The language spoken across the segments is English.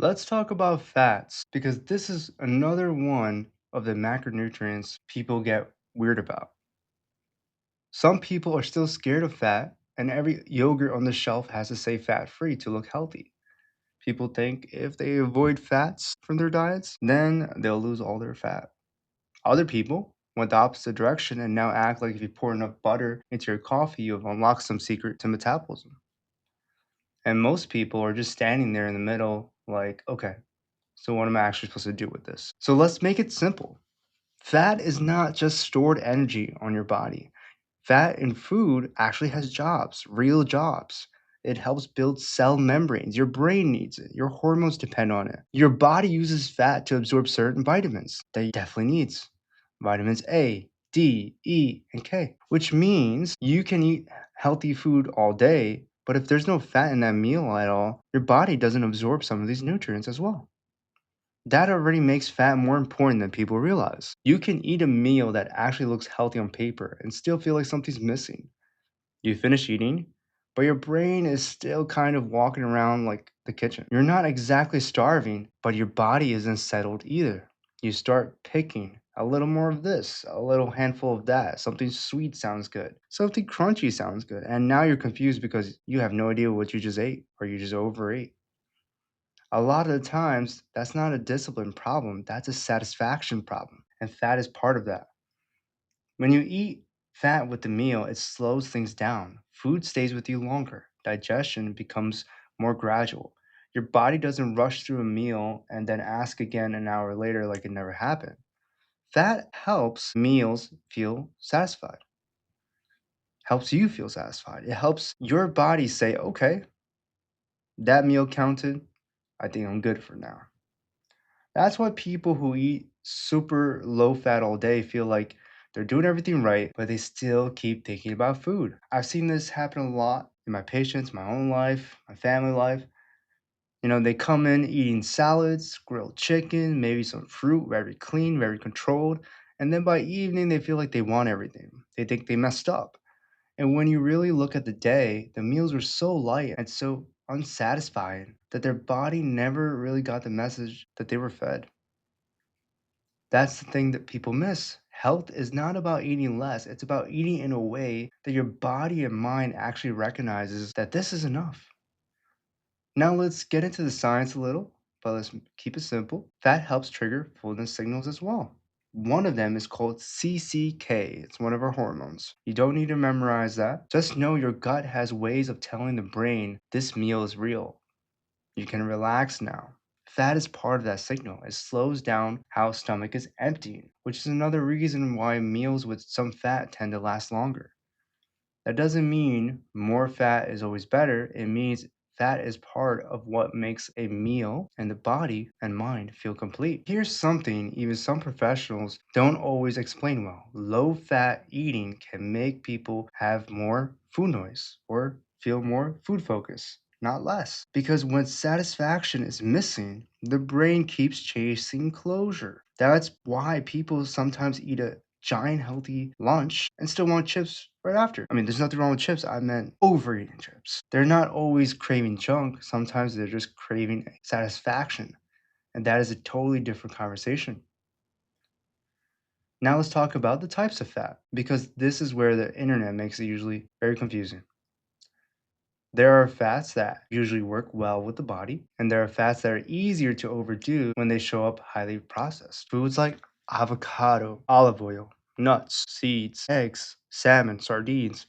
Let's talk about fats because this is another one of the macronutrients people get weird about. Some people are still scared of fat, and every yogurt on the shelf has to say fat free to look healthy. People think if they avoid fats from their diets, then they'll lose all their fat. Other people went the opposite direction and now act like if you pour enough butter into your coffee, you've unlocked some secret to metabolism. And most people are just standing there in the middle, like, okay, so what am I actually supposed to do with this? So let's make it simple. Fat is not just stored energy on your body. Fat in food actually has jobs, real jobs. It helps build cell membranes. Your brain needs it. Your hormones depend on it. Your body uses fat to absorb certain vitamins that it definitely needs. Vitamins A, D, E, and K, which means you can eat healthy food all day, but if there's no fat in that meal at all, your body doesn't absorb some of these nutrients as well. That already makes fat more important than people realize. You can eat a meal that actually looks healthy on paper and still feel like something's missing. You finish eating, but your brain is still kind of walking around like the kitchen. You're not exactly starving, but your body isn't settled either. You start picking a little more of this, a little handful of that. Something sweet sounds good, something crunchy sounds good. And now you're confused because you have no idea what you just ate or you just overate. A lot of the times, that's not a discipline problem, that's a satisfaction problem, and fat is part of that. When you eat fat with the meal, it slows things down. Food stays with you longer. Digestion becomes more gradual. Your body doesn't rush through a meal and then ask again an hour later like it never happened. Fat helps meals feel satisfied, helps you feel satisfied. It helps your body say, okay, that meal counted. I think I'm good for now. That's why people who eat super low fat all day feel like they're doing everything right, but they still keep thinking about food. I've seen this happen a lot in my patients, my own life, my family life. They come in eating salads, grilled chicken, maybe some fruit, very clean, very controlled. And then by evening, they feel like they want everything. They think they messed up. And when you really look at the day, the meals were so light and so unsatisfying that their body never really got the message that they were fed. That's the thing that people miss. Health is not about eating less, it's about eating in a way that your body and mind actually recognizes that this is enough. Now let's get into the science a little, but let's keep it simple. Fat helps trigger fullness signals as well. One of them is called CCK. It's one of our hormones. You don't need to memorize that. Just know your gut has ways of telling the brain this meal is real. You can relax now. Fat is part of that signal. It slows down how stomach is emptying, which is another reason why meals with some fat tend to last longer. That doesn't mean more fat is always better. It means fat is part of what makes a meal and the body and mind feel complete. Here's something even some professionals don't always explain well. Low fat eating can make people have more food noise or feel more food focus, not less. Because when satisfaction is missing, the brain keeps chasing closure. That's why people sometimes eat a giant healthy lunch and still want chips right after. I mean, there's nothing wrong with chips. I meant overeating chips. They're not always craving junk. Sometimes they're just craving satisfaction. And that is a totally different conversation. Now let's talk about the types of fat because this is where the internet makes it usually very confusing. There are fats that usually work well with the body, and there are fats that are easier to overdo when they show up highly processed. Foods like avocado, olive oil, nuts, seeds, eggs, salmon, sardines,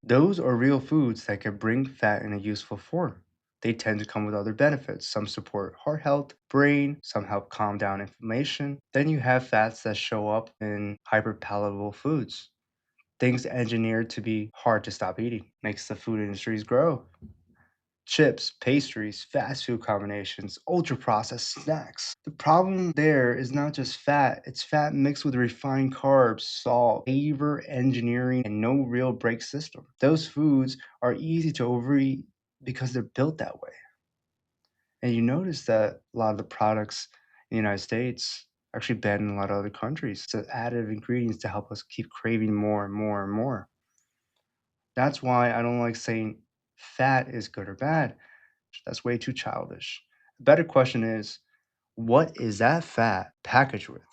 those are real foods that can bring fat in a useful form. They tend to come with other benefits. Some support heart health, brain, some help calm down inflammation. Then you have fats that show up in hyperpalatable foods. Things engineered to be hard to stop eating. Makes the food industries grow. Chips, pastries, fast food combinations, ultra processed snacks. The problem there is not just fat, it's fat mixed with refined carbs, salt, flavor engineering, and no real brake system. Those foods are easy to overeat because they're built that way. And you notice that a lot of the products in the United States are actually banned in a lot of other countries. It's additive ingredients to help us keep craving more and more and more. That's why I don't like saying fat is good or bad. That's way too childish. The better question is, what is that fat packaged with?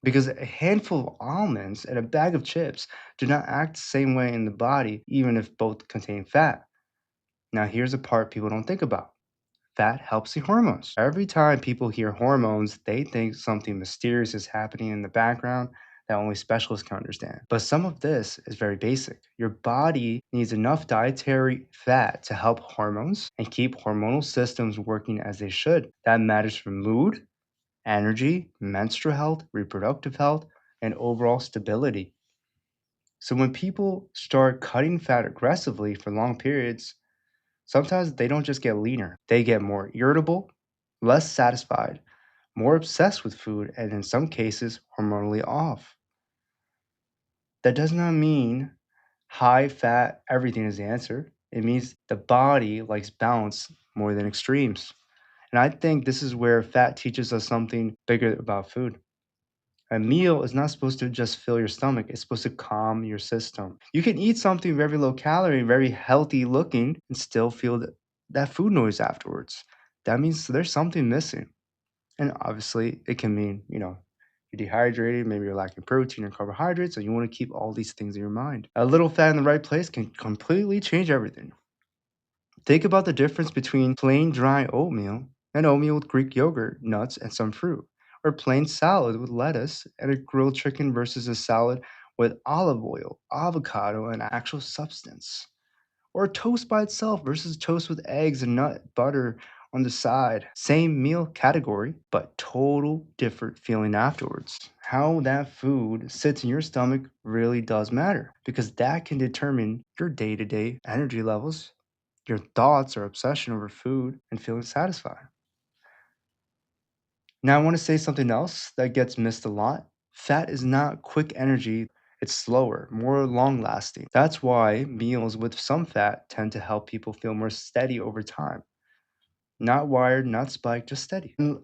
Because a handful of almonds and a bag of chips do not act the same way in the body, even if both contain fat. Now, here's a part people don't think about. Fat helps the hormones. Every time people hear hormones, they think something mysterious is happening in the background that only specialists can understand. But some of this is very basic. Your body needs enough dietary fat to help hormones and keep hormonal systems working as they should. That matters for mood, energy, menstrual health, reproductive health, and overall stability. So when people start cutting fat aggressively for long periods, sometimes they don't just get leaner, they get more irritable, less satisfied, more obsessed with food, and in some cases, hormonally off. That does not mean high fat everything is the answer. It means the body likes balance more than extremes. And I think this is where fat teaches us something bigger about food. A meal is not supposed to just fill your stomach, it's supposed to calm your system. You can eat something very low calorie, very healthy looking, and still feel that food noise afterwards. That means there's something missing. And obviously, it can mean, you're dehydrated, maybe you're lacking protein or carbohydrates, and you want to keep all these things in your mind. A little fat in the right place can completely change everything. Think about the difference between plain dry oatmeal and oatmeal with Greek yogurt, nuts, and some fruit, or plain salad with lettuce and a grilled chicken versus a salad with olive oil, avocado, and actual substance, or toast by itself versus toast with eggs and nut butter on the side. Same meal category, but total different feeling afterwards. How that food sits in your stomach really does matter because that can determine your day to day energy levels, your thoughts or obsession over food, and feeling satisfied. Now, I want to say something else that gets missed a lot. Fat is not quick energy, it's slower, more long lasting. That's why meals with some fat tend to help people feel more steady over time. Not wired, not spiked, just steady. And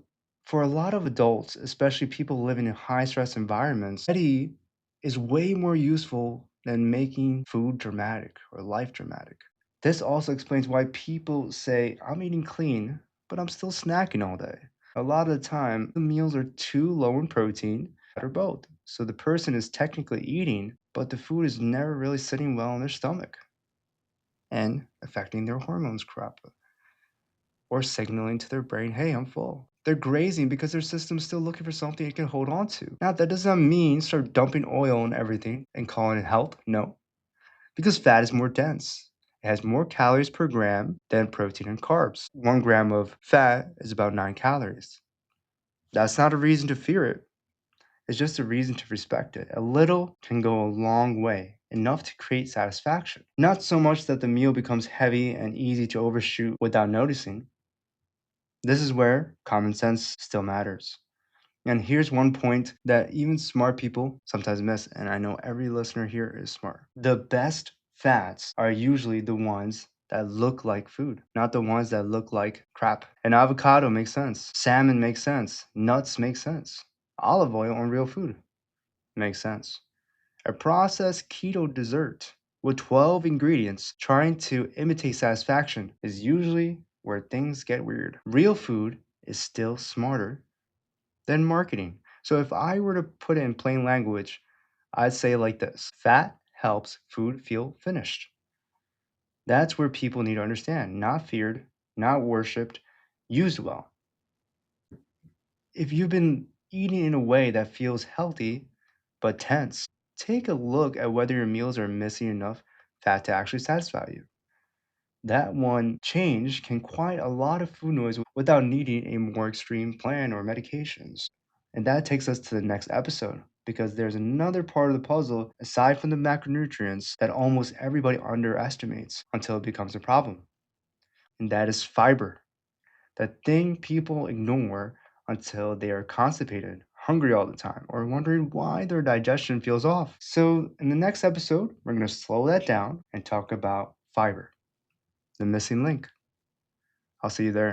for a lot of adults, especially people living in high stress environments, steady is way more useful than making food dramatic or life dramatic. This also explains why people say, I'm eating clean, but I'm still snacking all day. A lot of the time, the meals are too low in protein or both. So the person is technically eating, but the food is never really sitting well in their stomach and affecting their hormones correctly or signaling to their brain, hey, I'm full. They're grazing because their system's still looking for something it can hold on to. Now, that does not mean start dumping oil on everything and calling it health. No, because fat is more dense. It has more calories per gram than protein and carbs. 1 gram of fat is about 9 calories. That's not a reason to fear it, it's just a reason to respect it. A little can go a long way, enough to create satisfaction. Not so much that the meal becomes heavy and easy to overshoot without noticing. This is where common sense still matters. And here's one point that even smart people sometimes miss, and I know every listener here is smart. The best fats are usually the ones that look like food, not the ones that look like crap. An avocado makes sense, salmon makes sense, nuts make sense, olive oil on real food makes sense. A processed keto dessert with 12 ingredients trying to imitate satisfaction is usually where things get weird. Real food is still smarter than marketing. So if I were to put it in plain language, I'd say like this: fat helps food feel finished. That's where people need to understand, not feared, not worshipped, used well. If you've been eating in a way that feels healthy but tense, take a look at whether your meals are missing enough fat to actually satisfy you. That one change can quiet a lot of food noise without needing a more extreme plan or medications. And that takes us to the next episode because there's another part of the puzzle aside from the macronutrients that almost everybody underestimates until it becomes a problem. And that is fiber, that thing people ignore until they are constipated, hungry all the time, or wondering why their digestion feels off. So, in the next episode, we're going to slow that down and talk about fiber, the missing link. I'll see you there.